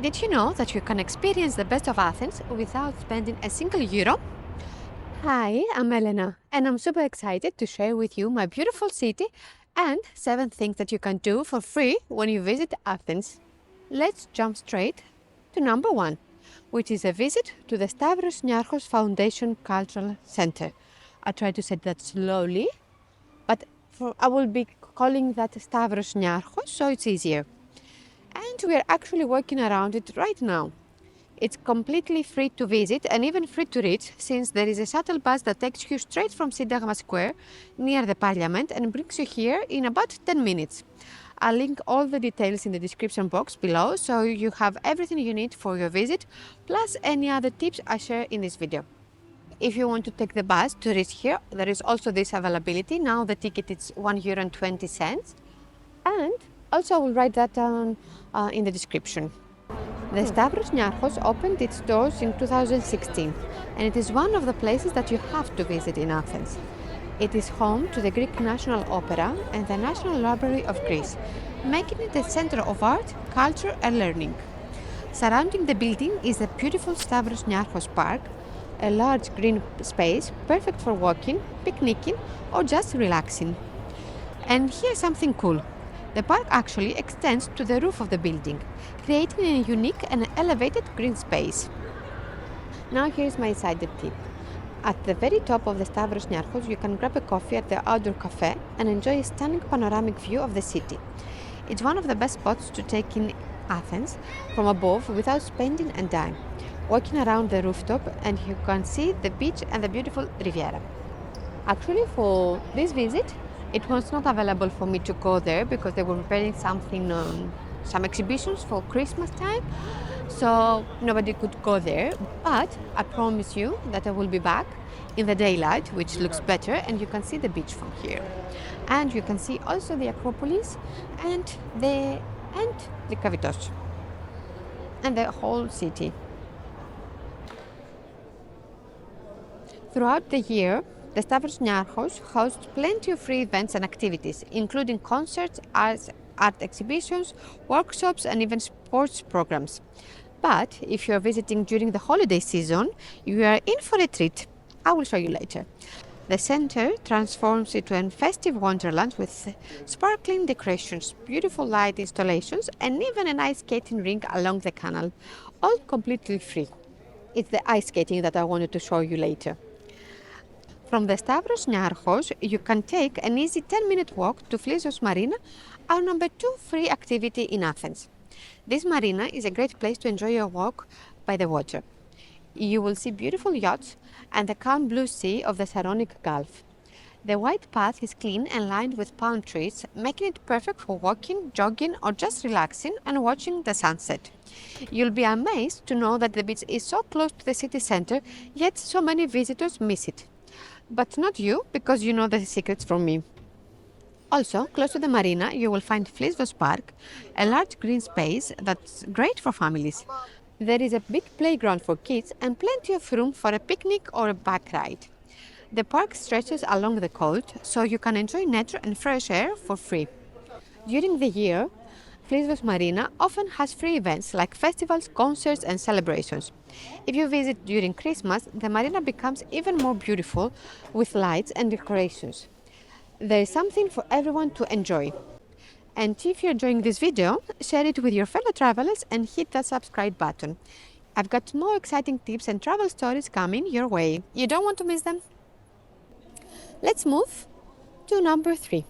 Did you know that you can experience the best of Athens without spending a single euro? Hi, I'm Elena, and I'm super excited to share with you my beautiful city and 7 things that you can do for free when you visit Athens. Let's jump straight to number 1, which is a visit to the Stavros Niarchos Foundation Cultural Center. I try to say that slowly, but I will be calling that Stavros Niarchos so it's easier. And we are actually working around it right now. It's completely free to visit and even free to reach, since there is a shuttle bus that takes you straight from Syntagma Square near the Parliament and brings you here in about 10 minutes. I'll link all the details in the description box below so you have everything you need for your visit, plus any other tips I share in this video. If you want to take the bus to reach here, there is also this availability. Now the ticket is €1.20, and also I will write that down in the description. The Stavros Niarchos opened its doors in 2016, and it is one of the places that you have to visit in Athens. It is home to the Greek National Opera and the National Library of Greece, making it a center of art, culture and learning. Surrounding the building is the beautiful Stavros Niarchos Park, a large green space perfect for walking, picnicking or just relaxing. And here's something cool. The park actually extends to the roof of the building, creating a unique and elevated green space. Now here's my insider tip. At the very top of the Stavros Niarchos, you can grab a coffee at the outdoor cafe and enjoy a stunning panoramic view of the city. It's one of the best spots to take in Athens from above without spending a dime. Walking around the rooftop and you can see the beach and the beautiful Riviera. Actually, for this visit, it was not available for me to go there because they were preparing some exhibitions for Christmas time, so nobody could go there. But I promise you that I will be back in the daylight, which looks better, and you can see the beach from here. And you can see also the Acropolis and Lycabettus and the whole city. Throughout the year, the Stavros Niarchos hosts plenty of free events and activities, including concerts, art exhibitions, workshops and even sports programs. But if you are visiting during the holiday season, you are in for a treat. I will show you later. The center transforms into a festive wonderland with sparkling decorations, beautiful light installations and even an ice skating rink along the canal, all completely free. It's the ice skating that I wanted to show you later. From the Stavros Niarchos, you can take an easy 10-minute walk to Flisvos Marina, our number 2 free activity in Athens. This marina is a great place to enjoy your walk by the water. You will see beautiful yachts and the calm blue sea of the Saronic Gulf. The white path is clean and lined with palm trees, making it perfect for walking, jogging or just relaxing and watching the sunset. You'll be amazed to know that the beach is so close to the city center, yet so many visitors miss it. But not you, because you know the secrets from me. Also, close to the marina, you will find Flisvos Park, a large green space that's great for families. There is a big playground for kids and plenty of room for a picnic or a bike ride. The park stretches along the coast, so you can enjoy nature and fresh air for free. During the year, Flisvos Marina often has free events like festivals, concerts and celebrations. If you visit during Christmas, the marina becomes even more beautiful with lights and decorations. There is something for everyone to enjoy. And if you're enjoying this video, share it with your fellow travelers and hit that subscribe button. I've got more exciting tips and travel stories coming your way. You don't want to miss them? Let's move to number 3.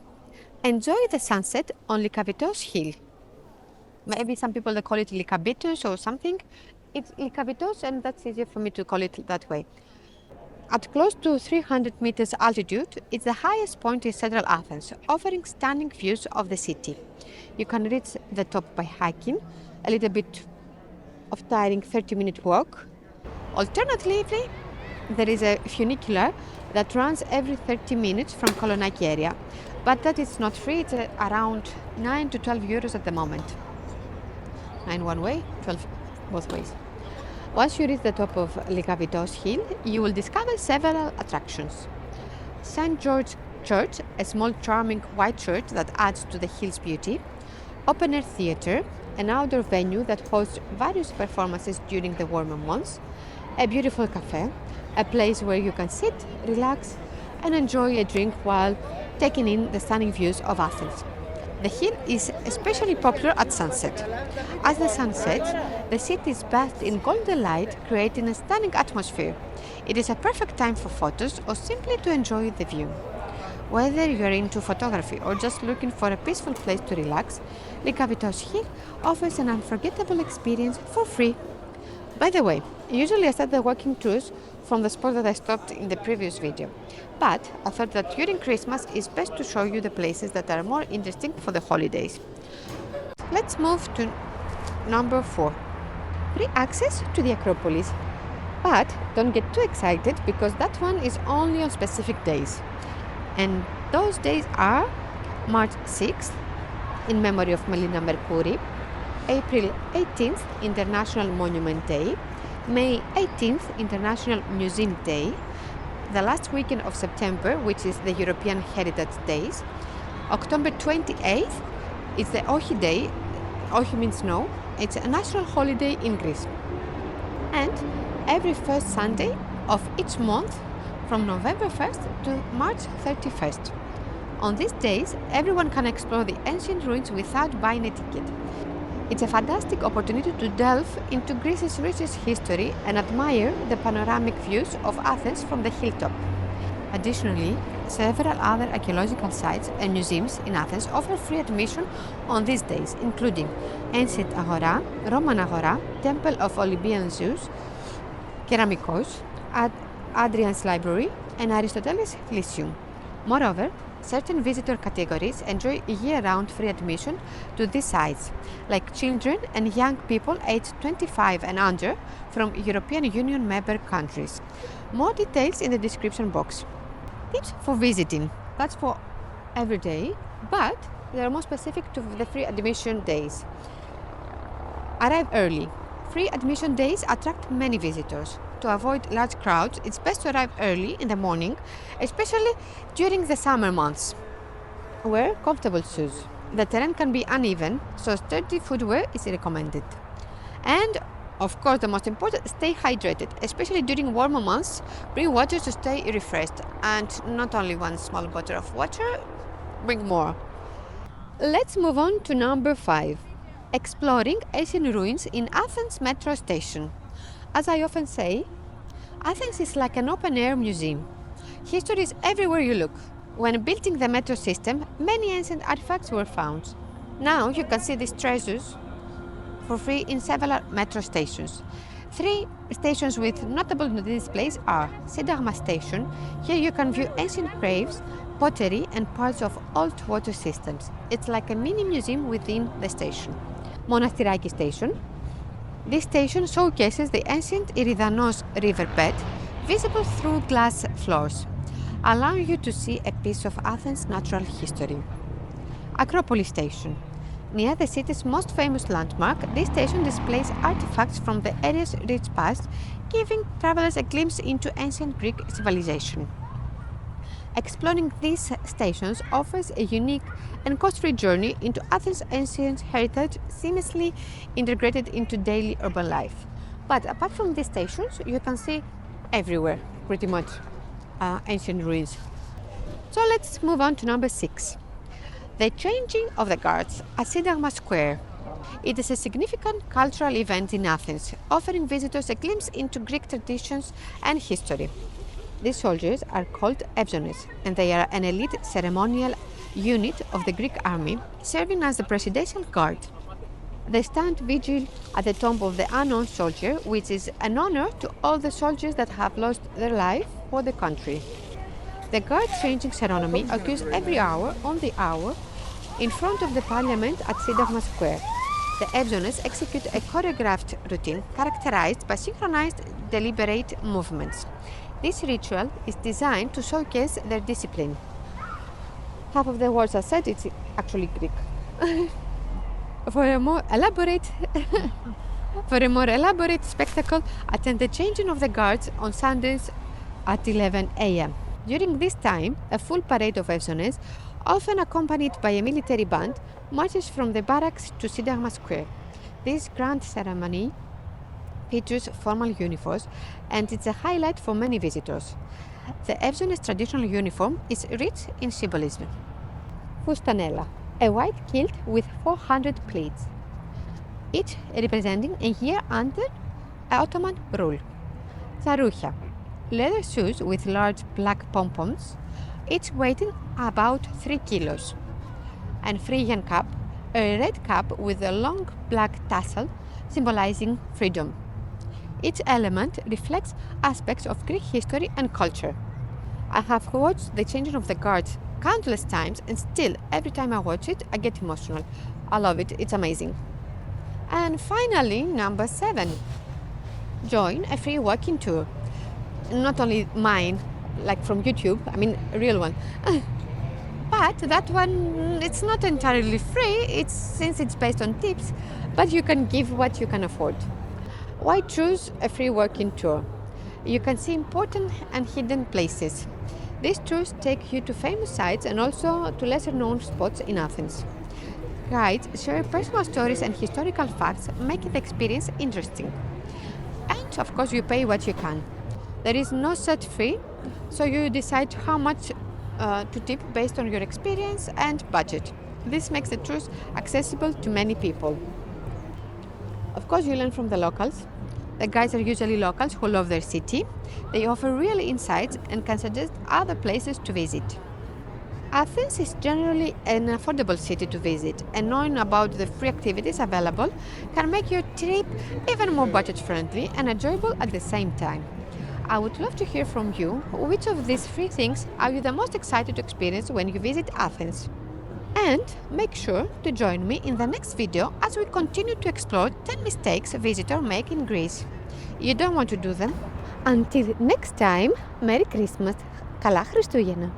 Enjoy the sunset on Lycabettus Hill. Maybe some people they call it Lycabettus or something. It's Lycabettus and that's easier for me to call it that way. At close to 300 meters altitude, it's the highest point in central Athens, offering stunning views of the city. You can reach the top by hiking, a little bit of tiring 30-minute walk. Alternatively, there is a funicular that runs every 30 minutes from Kolonaki area, but that is not free. It's around 9 to 12 euros at the moment. 9 one way, 12 both ways. Once you reach the top of Lycabettus Hill, you will discover several attractions. St. George Church, a small charming white church that adds to the hill's beauty, open-air theatre, an outdoor venue that hosts various performances during the warmer months, a beautiful cafe, a place where you can sit, relax, and enjoy a drink while taking in the stunning views of Athens. The hill is especially popular at sunset. As the sun sets, the city is bathed in golden light, creating a stunning atmosphere. It is a perfect time for photos or simply to enjoy the view. Whether you are into photography or just looking for a peaceful place to relax, Lycabettus Hill offers an unforgettable experience for free. By the way, usually I start the walking tours from the spot that I stopped in the previous video, but I thought that during Christmas it's best to show you the places that are more interesting for the holidays. Let's move to number 4. Free access to the Acropolis. But don't get too excited because that one is only on specific days. And those days are March 6th, in memory of Melina Mercouri, April 18th, International Monument Day, May 18th, International Museum Day, the last weekend of September, which is the European Heritage Days, October 28th, it's the Ohi Day. Ohi means snow. It's a national holiday in Greece. And every first Sunday of each month from November 1st to March 31st. On these days, everyone can explore the ancient ruins without buying a ticket. It's a fantastic opportunity to delve into Greece's richest history and admire the panoramic views of Athens from the hilltop. Additionally, several other archaeological sites and museums in Athens offer free admission on these days, including Ancient Agora, Roman Agora, Temple of Olympian Zeus, Keramikos, Adrian's Library, and Aristoteles Lyceum. Moreover, certain visitor categories enjoy year-round free admission to these sites, like children and young people aged 25 and under from European Union member countries. More details in the description box. Tips for visiting. That's for every day, but they are more specific to the free admission days. Arrive early. Free admission days attract many visitors. To avoid large crowds, it's best to arrive early in the morning, especially during the summer months. Wear comfortable shoes. The terrain can be uneven, so sturdy footwear is recommended. And, of course, the most important, stay hydrated, especially during warmer months. Bring water to stay refreshed, and not only one small bottle of water, bring more. Let's move on to number 5. Exploring ancient ruins in Athens metro station. As I often say, Athens is like an open-air museum. History is everywhere you look. When building the metro system, many ancient artifacts were found. Now you can see these treasures for free in several metro stations. 3 stations with notable displays are Syntagma Station. Here you can view ancient graves, pottery, and parts of old water systems. It's like a mini museum within the station. Monastiraki Station. This station showcases the ancient Eridanos riverbed, visible through glass floors, allowing you to see a piece of Athens' natural history. Acropolis Station. Near the city's most famous landmark, this station displays artifacts from the area's rich past, giving travelers a glimpse into ancient Greek civilization. Exploring these stations offers a unique and cost-free journey into Athens' ancient heritage, seamlessly integrated into daily urban life. But apart from these stations, you can see everywhere, pretty much, ancient ruins. So let's move on to number 6. The changing of the guards at Syntagma Square. It is a significant cultural event in Athens, offering visitors a glimpse into Greek traditions and history. These soldiers are called Epsones, and they are an elite ceremonial unit of the Greek army, serving as the presidential guard. They stand vigil at the tomb of the unknown soldier, which is an honor to all the soldiers that have lost their life for the country. The guard-changing ceremony occurs every hour on the hour in front of the parliament at Syntagma Square. The Epsones execute a choreographed routine characterized by synchronized, deliberate movements. This ritual is designed to showcase their discipline. Half of the words are said, it's actually Greek. For a more elaborate spectacle, attend the changing of the guards on Sundays at 11 a.m. During this time, a full parade of Epsones, often accompanied by a military band, marches from the barracks to Syntagma Square. This grand ceremony features formal uniforms and it's a highlight for many visitors. The Evzones traditional uniform is rich in symbolism. Fustanella, a white kilt with 400 pleats, each representing a year under Ottoman rule. Tsaroucha, leather shoes with large black pom-poms, each weighing about 3 kilos. And Phrygian cap, a red cap with a long black tassel symbolizing freedom. Each element reflects aspects of Greek history and culture. I have watched the changing of the guards countless times and still, every time I watch it, I get emotional. I love it, it's amazing. And finally, number 7. Join a free walking tour. Not only mine, like from YouTube, I mean a real one. But that one, it's not entirely free, since it's based on tips, but you can give what you can afford. Why choose a free walking tour? You can see important and hidden places. These tours take you to famous sites and also to lesser known spots in Athens. Guides share personal stories and historical facts, making the experience interesting. And of course, you pay what you can. There is no set fee, so you decide how much to tip based on your experience and budget. This makes the tours accessible to many people. Of course, you learn from the locals. The guides are usually locals who love their city. They offer real insights and can suggest other places to visit. Athens is generally an affordable city to visit, and knowing about the free activities available can make your trip even more budget-friendly and enjoyable at the same time. I would love to hear from you. Which of these free things are you the most excited to experience when you visit Athens? And make sure to join me in the next video as we continue to explore 10 mistakes visitors make in Greece. You don't want to do them. Until next time, Merry Christmas, Καλά Χριστούγεννα!